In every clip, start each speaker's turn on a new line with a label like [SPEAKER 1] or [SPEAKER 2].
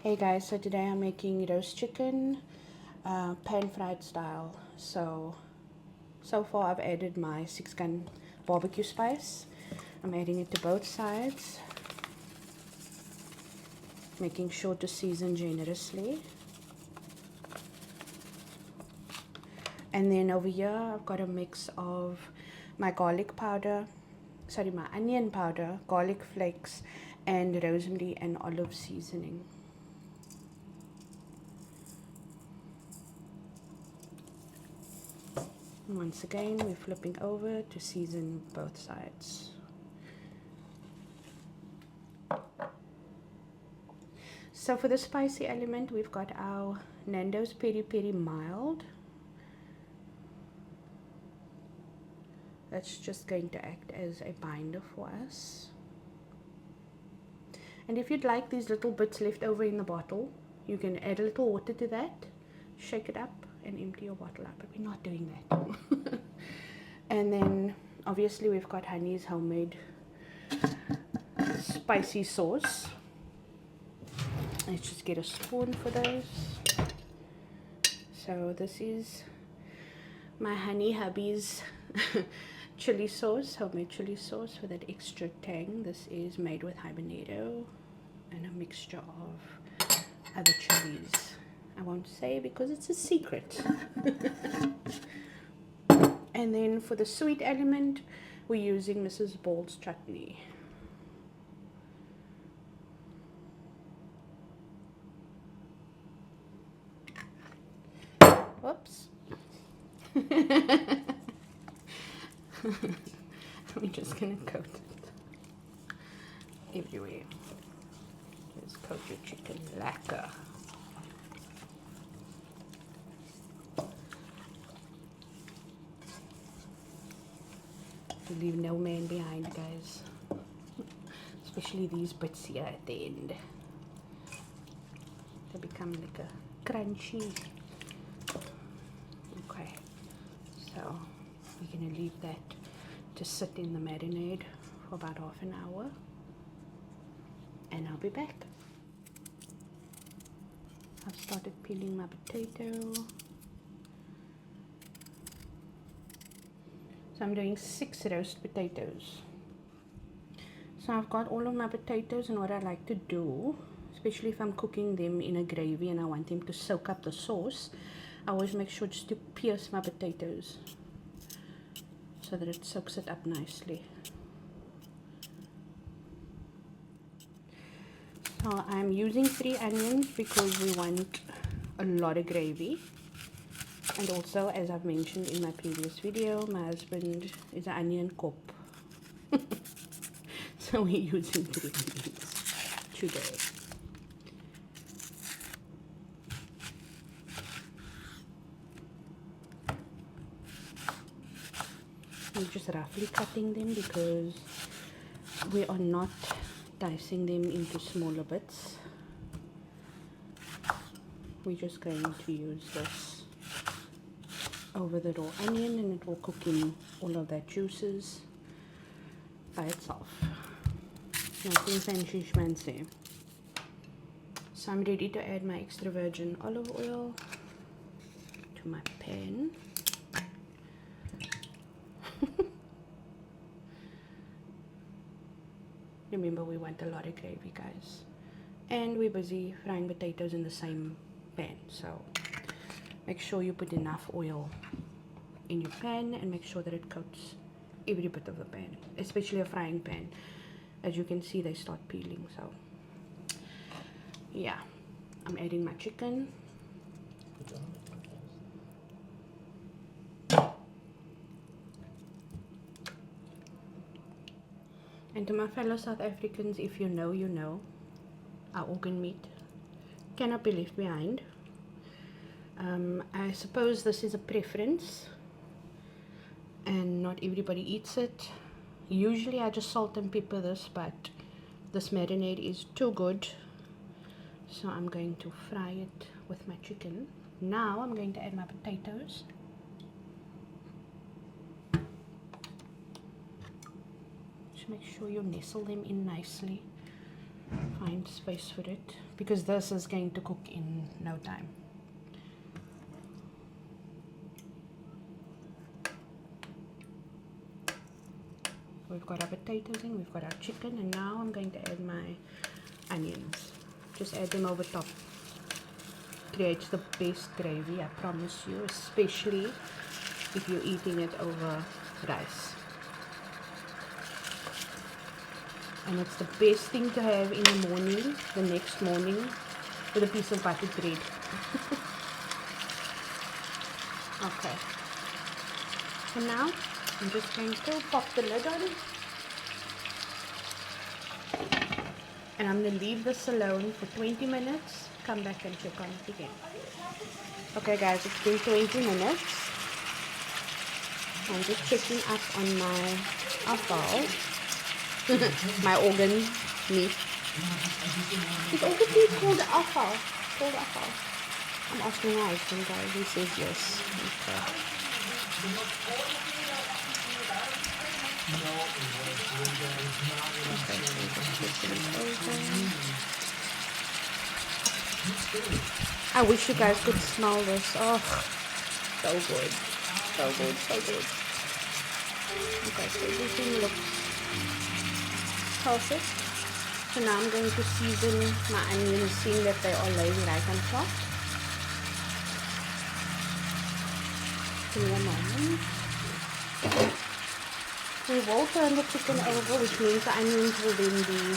[SPEAKER 1] Hey guys, so today I'm making roast chicken, pan fried style. So far I've added my 6-gun barbecue spice. I'm adding it to both sides, making sure to season generously. And then over here I've got a mix of my garlic powder, my onion powder, garlic flakes, and rosemary and olive seasoning. And once again, we're flipping over to season both sides. So for the spicy element, we've got our Nando's Peri Peri Mild. That's just going to act as a binder for us. And if you'd like these little bits left over in the bottle, you can add a little water to that, shake it up, and empty your bottle out. But we're not doing that. And then obviously we've got Honey's homemade spicy sauce. Let's just get a spoon for those. So this is my Honey hubby's chili sauce, homemade chili sauce for that extra tang. This is made with habanero and a mixture of other chilies. I won't say because it's a secret. And then for the sweet element, we're using Mrs. Ball's chutney. Whoops. We're just gonna coat it everywhere. Just coat your chicken lacquer. You leave no man behind, guys. Especially these bits here at the end. They become like a crunchy. Okay, so we're gonna leave that to sit in the marinade for about half an hour, and I'll be back. I've started peeling my potato. So I'm doing 6 roast potatoes. So I've got all of my potatoes, and what I like to do, especially if I'm cooking them in a gravy and I want them to soak up the sauce, I always make sure just to pierce my potatoes so that it soaks it up nicely. So I'm using 3 onions because we want a lot of gravy. And also, as I've mentioned in my previous video, my husband is an onion cop. So we're using 3 onions today. We're just roughly cutting them because we are not dicing them into smaller bits. We're just going to use this over the raw onion, and it will cook in all of that juices by itself. Nothing fancy schmancy. So I'm ready to add my extra virgin olive oil to my pan. Remember, we want a lot of gravy, guys. And we're busy frying potatoes in the same pan, so make sure you put enough oil in your pan and make sure that it coats every bit of the pan, especially a frying pan. As you can see, they start peeling. So yeah, I'm adding my chicken. And to my fellow South Africans, if you know, you know, our organ meat cannot be left behind. I suppose this is a preference and not everybody eats it. Usually I just salt and pepper this, but this marinade is too good, so I'm going to fry it with my chicken. Now I'm going to add my potatoes. Just make sure you nestle them in nicely. find space for it because this is going to cook in no time. We've got our potatoes in, we've got our chicken, and now I'm going to add my onions. Just add them over top. Creates the best gravy, I promise you, especially if you're eating it over rice. And it's the best thing to have in the morning, the next morning, with a piece of buttered bread. Okay. So now I'm just going to pop the lid on. And I'm going to leave this alone for 20 minutes. Come back and check on it again. Okay guys, it's been 20 minutes. I'm just checking up on my offal. My organ meat. Is organ meat called offal? Called offal. I'm asking my husband, guys. He says yes. Okay. I wish you guys could smell this. Oh, so good. So good, so good. Okay, so everything looks perfect. So now I'm going to season my onions, seeing that they are laying right on top. Give me a moment. We will turn the chicken over, which means the onions will then be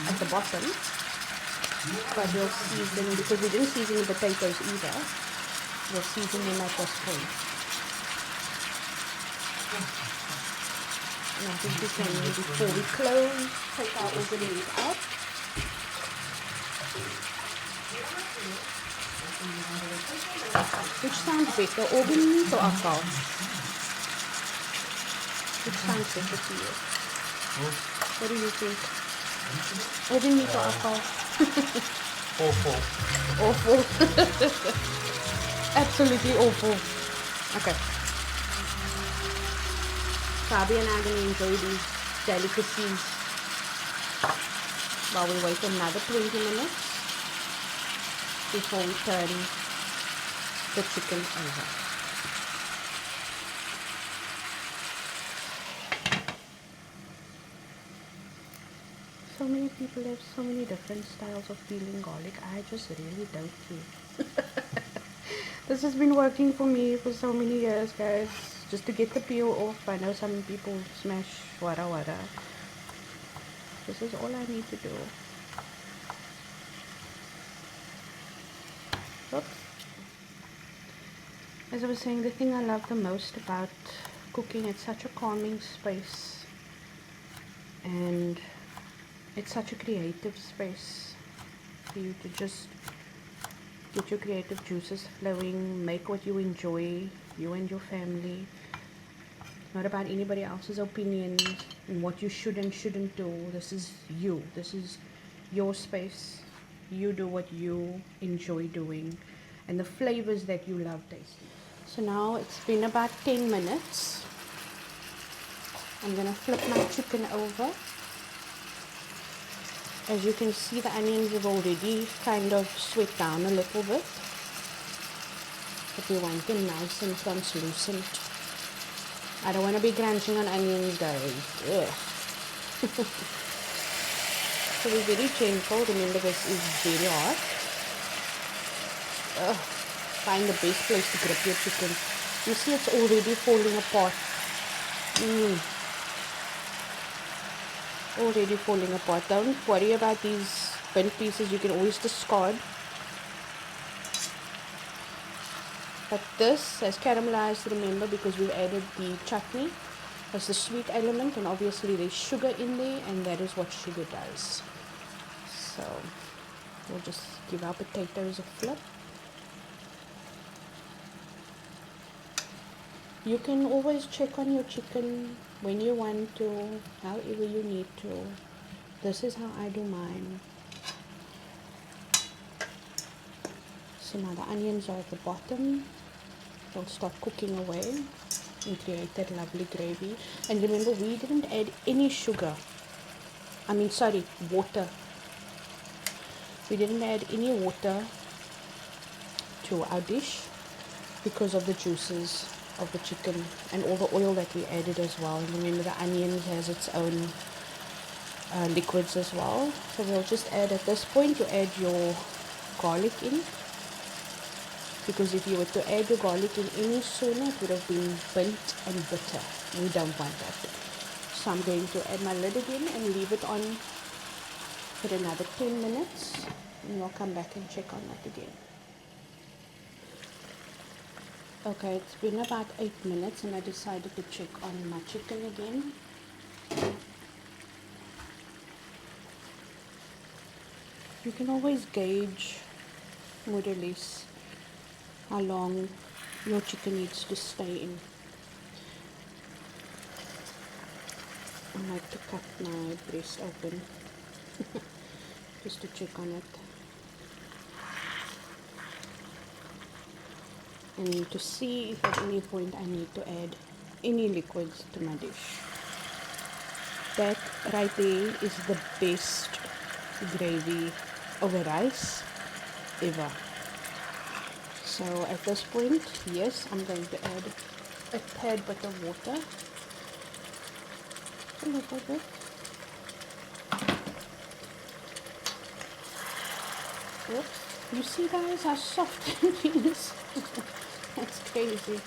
[SPEAKER 1] at the bottom. But we'll season, because we didn't season the potatoes either, we'll season them at this point. And I think we can, before we close, take our organ meat out. Which sounds better, organ meat or offal? Which sounds better to you? What do you think? Organ meat or offal?
[SPEAKER 2] Awful.
[SPEAKER 1] Awful. Absolutely awful. Okay. Fabi and I are going to enjoy these delicacies while we wait another 20 minutes before we turn the chicken over. So many people have so many different styles of peeling garlic. I just really don't care. This has been working for me for so many years, guys. Just to get the peel off. I know some people smash wada. This is all I need to do. Oops. As I was saying, the thing I love the most about cooking, it's such a calming space. And it's such a creative space for you to just get your creative juices flowing, make what you enjoy, you and your family. It's not about anybody else's opinions and what you should and shouldn't do. This is you. This is your space. You do what you enjoy doing and the flavors that you love tasting. So now it's been about 10 minutes. I'm going to flip my chicken over. As you can see, the onions have already kind of sweat down a little bit. But we want them nice and translucent. I don't want to be crunching on onions, guys. Ugh. So we're very gentle. Remember, this is very hot. Ugh. Find the best place to grip your chicken. You see, it's already falling apart. Already falling apart. Don't worry about these burnt pieces. You can always discard. But this has caramelized, remember, because we've added the chutney as the sweet element, and obviously there's sugar in there, and that is what sugar does. So we'll just give our potatoes a flip. You can always check on your chicken when you want to, however you need to. This is how I do mine. So now the onions are at the bottom. They'll start cooking away and create that lovely gravy. And remember, we didn't add any sugar. Water. We didn't add any water to our dish because of the juices of the chicken and all the oil that we added as well. And remember, the onions has its own liquids as well. So we'll just add, at this point, you add your garlic in, because if you were to add your garlic in any sooner, it would have been burnt and bitter. We don't want that. So I'm going to add my lid again and leave it on for another 10 minutes, and we'll come back and check on that again. Okay, it's been about 8 minutes and I decided to check on my chicken again. You can always gauge more or less how long your chicken needs to stay in. I like to cut my breast open just to check on it and to see if at any point I need to add any liquids to my dish. That right there is the best gravy over rice ever. So at this point, yes, I'm going to add a tad bit of water, a little bit. Whoops. You see, guys, how soft it is. That's crazy.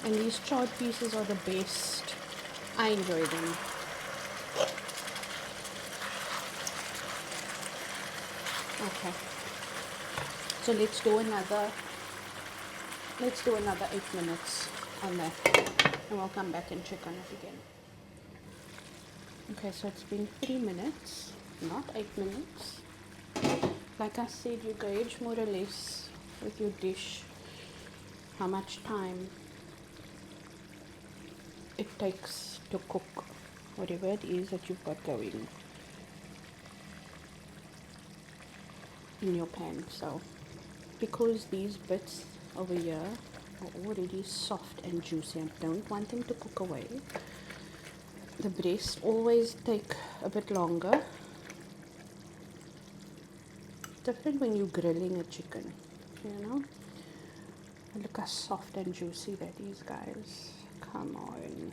[SPEAKER 1] And these charred pieces are the best. I enjoy them. Okay. So let's do another 8 minutes on that, and we'll come back and check on it again. Okay, so it's been 3 minutes, not 8 minutes. Like I said, you gauge more or less with your dish how much time it takes to cook whatever it is that you've got going in your pan. So because these bits over here are already soft and juicy, I don't want them to cook away. The breast always take a bit longer. Different when you're grilling a chicken, you know. Look how soft and juicy that is, guys. Come on.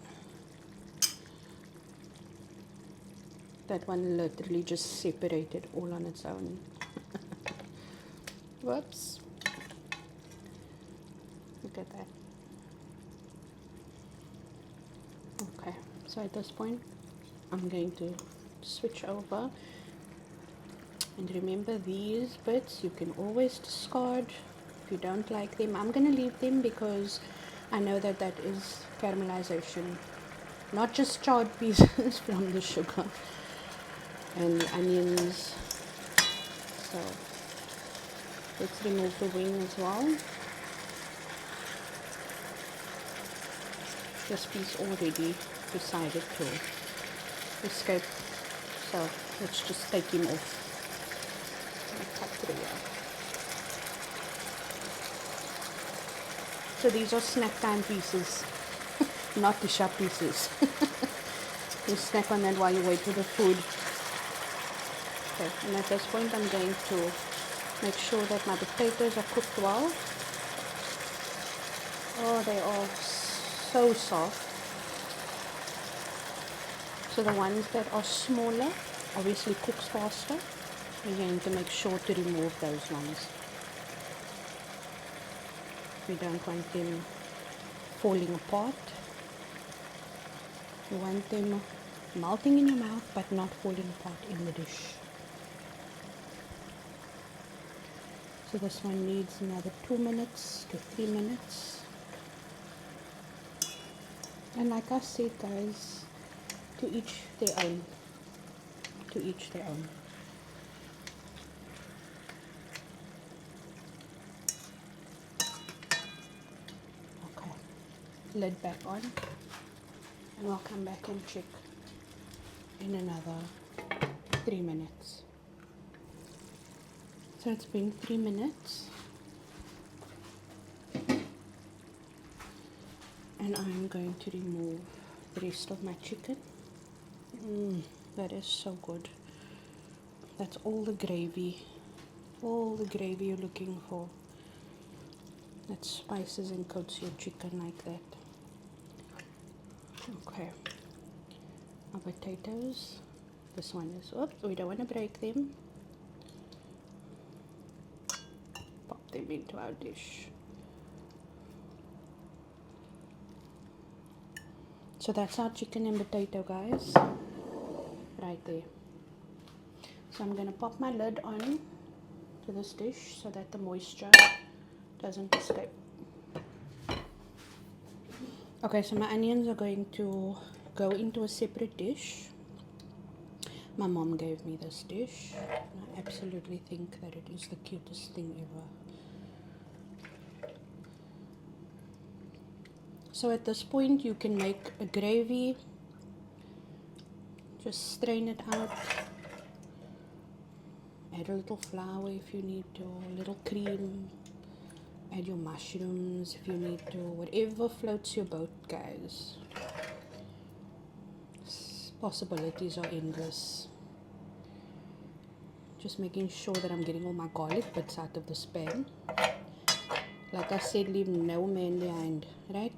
[SPEAKER 1] That one literally just separated all on its own. Whoops. Look at that. Okay, so at this point, I'm going to switch over. And remember, these bits you can always discard if you don't like them. I'm going to leave them because I know that that is caramelization, not just charred pieces from the sugar and the onions. So let's remove the wing as well. This piece already decided to escape, so let's just take him off. Cut through here. So these are snack time pieces, not the sharp pieces. You snack on that while you wait for the food. Okay, and at this point I'm going to make sure that my potatoes are cooked well. Oh, they are so soft. So the ones that are smaller obviously cooks faster. We're going to make sure to remove those ones. We don't want them falling apart. You want them melting in your mouth but not falling apart in the dish. So this one needs another 2 minutes to 3 minutes. And like I said, guys, to each their own. To each their own. Okay, lid back on, and we'll come back and check in another 3 minutes. So it's been 3 minutes, and I'm going to remove the rest of my chicken. That is so good. That's all the gravy you're looking for. That spices and coats your chicken like that. Okay, our potatoes. This one is, oops, we don't want to break them. Pop them into our dish. So that's our chicken and potato, guys, right there. So I'm going to pop my lid on to this dish so that the moisture doesn't escape. Okay, so my onions are going to go into a separate dish. My mom gave me this dish. I absolutely think that it is the cutest thing ever. So at this point you can make a gravy. Just strain it out. Add a little flour if you need to, a little cream. Add your mushrooms if you need to. Whatever floats your boat, guys. Possibilities are endless. Just making sure that I'm getting all my garlic bits out of this pan. Like I said, leave no man behind, right?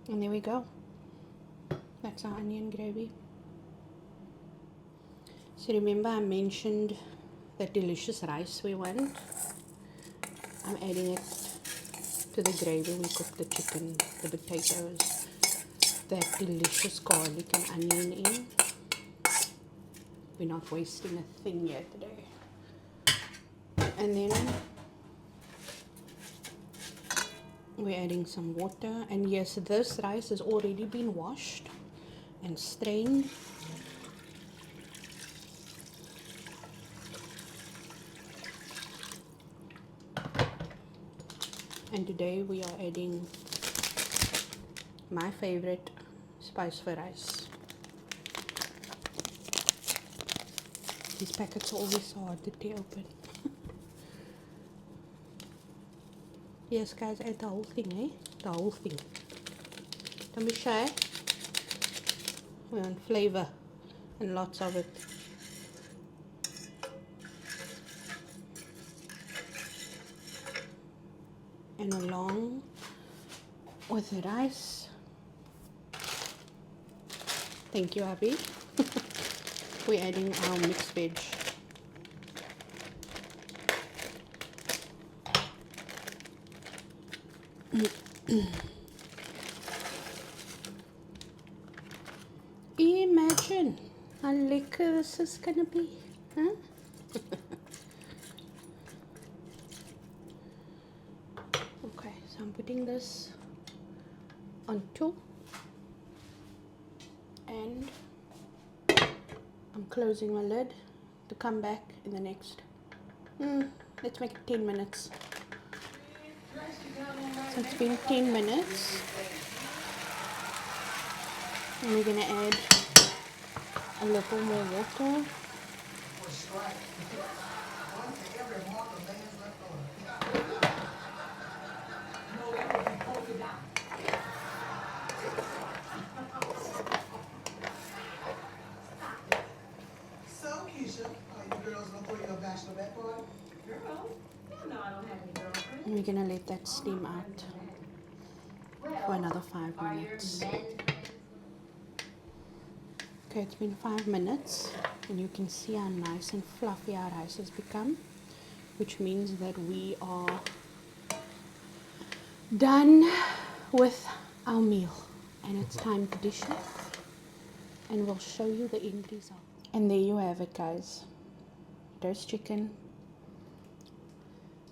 [SPEAKER 1] And there we go. That's our onion gravy. So remember I mentioned that delicious rice we want. I'm adding it to the gravy. We cook the chicken, the potatoes, that delicious garlic and onion in. We're not wasting a thing here today. And then we're adding some water. And yes, this rice has already been washed and strained. And today we are adding my favorite spice for rice. These packets are always so hard to tear open. Yes guys, add the whole thing, eh? The whole thing. Don't be shy. We want flavor and lots of it. And along with the rice, thank you Abby, we're adding our mixed veg. Imagine how lekker this is gonna be, huh? Okay, so I'm putting this on two, and I'm closing my lid to come back in the next, let's make it 10 minutes. So it's been 10 minutes. And we're going to add a little more water.
[SPEAKER 3] So, Keisha, are you girls going to throw your bachelorette party? Girl? Hell no, I don't have any girlfriend.
[SPEAKER 1] And we're going to let that steam out for another 5 minutes. Okay, it's been 5 minutes, and you can see how nice and fluffy our rice has become, which means that we are done with our meal, and it's time to dish it, and we'll show you the end result. And there you have it, guys. Roast chicken,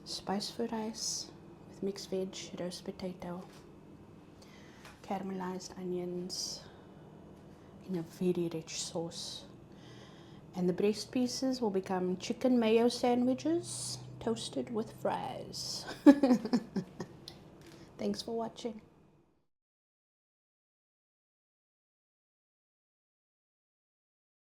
[SPEAKER 1] spice for rice with mixed veg, roast potato, caramelized onions in a very rich sauce. And the breast pieces will become chicken mayo sandwiches toasted with fries. Thanks for watching.